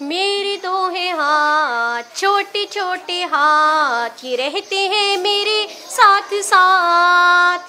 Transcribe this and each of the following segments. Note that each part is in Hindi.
मेरे दो है हाथ छोटे छोटे हाथ, ये रहते हैं मेरे साथ साथ।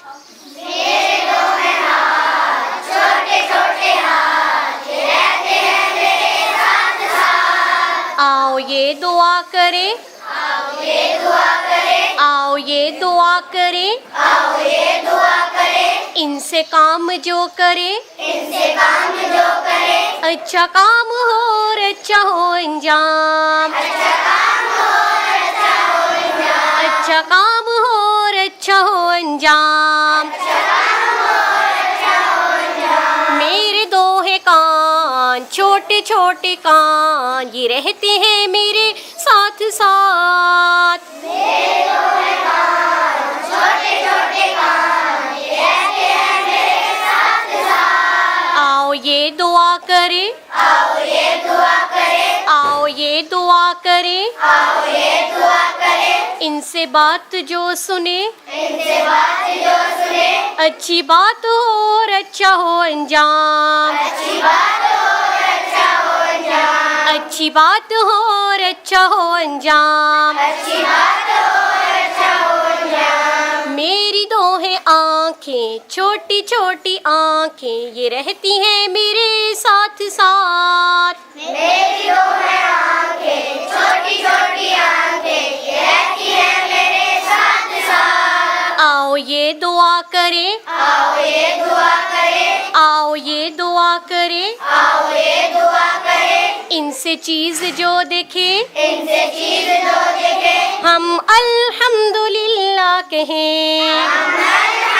मेरे दो है हाथ छोटे छोटे हाथ, ये रहते हैं मेरे साथ साथ। आओ ये दुआ करें, आओ ये दुआ करें, आओ ये दुआ करें, आओ ये दुआ करें। इनसे काम जो करे, इनसे काम जो करे, अच्छा काम हो और अच्छा हो अंजाम। अच्छा काम हो और अच्छा हो अंजाम। अच्छा काम हो और अच्छा हो अंजाम। अच्छा काम हो और अच्छा हो अंजाम। मेरे दो है कान छोटे छोटे कान, ये रहते हैं मेरे साथ साथ। मेरे दो है कान छोटे छोटे कान, ये रहते हैं मेरे साथ साथ। आओ ये दुआ करें, आओ ये दुआ करें, आओ ये दुआ करें, आओ ये दुआ करें। इनसे बात जो सुने, इनसे बात जो सुने, अच्छी बात हो और अच्छा हो अंजाम। अच्छी बात हो और अच्छा हो अंजाम। अच्छी बात हो और अच्छा हो अंजाम। अच्छी बात हो और अच्छा हो अंजाम। मेरी दो है आँखें छोटी छोटी आँखें, ये रहती हैं मेरे साथ साथ। मेरी दो है आँखें छोटी छोटी आँखें, ये रहती हैं मेरे साथ साथ। आओ ये दुआ करें, आओ ये दुआ करें, आओ ये दुआ करें, आओ ये दुआ करें। इनसे चीज जो देखे, इनसे चीज जो देखे, हम अल्हम्दुलिल्लाह कहें। हम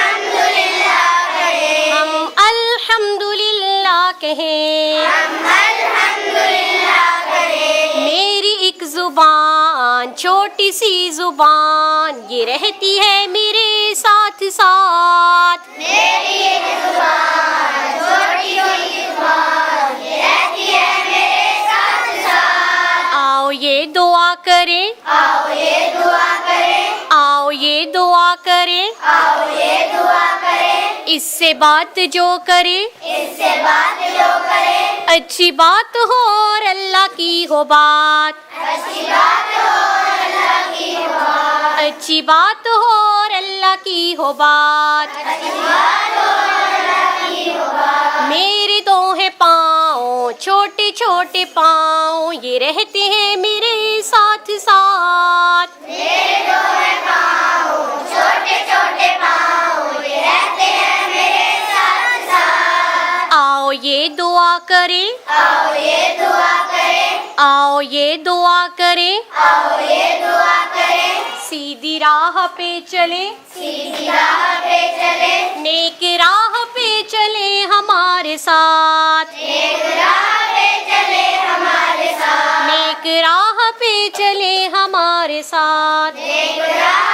अल्हम्दुलिल्लाह कहें। हम अल्हम्दुलिल्लाह कहें। हम अल्हम्दुलिल्लाह करें। मेरी एक जुबान छोटी सी जुबान, ये रहती है मेरे साथ साथ। मेरी एक जुबान छोटी छोटी जुबान, ये रहती है मेरे साथ साथ। आओ ये दुआ करें, आओ ये दुआ करें, आओ ये दुआ करें, आओ ये दुआ करें। इससे बात जो करे, इससे बात जो करे, अच्छी बात हो और अल्लाह की हो बात। अच्छी बात हो और अल्लाह की हो बात। अच्छी बात हो और अल्लाह की हो बात। अच्छी बात हो और अल्लाह की हो बात। मेरे दो है पाँव छोटे छोटे पाँव, ये रहते हैं मेरे साथ साथ। मेरे दो है पाँव छोटे छोटे पाँव, ये रहते हैं मेरे साथ साथ। आओ ये दुआ करें, आओ ये दुआ करें, आओ ये दुआ करें, आओ ये दुआ करें। सीधी राह पे चले, सीधी राह पे चले, नेक राह पे चले हमारे साथ। नेक राह पे चले हमारे साथ। नेक राह पे चले हमारे साथ। नेक राह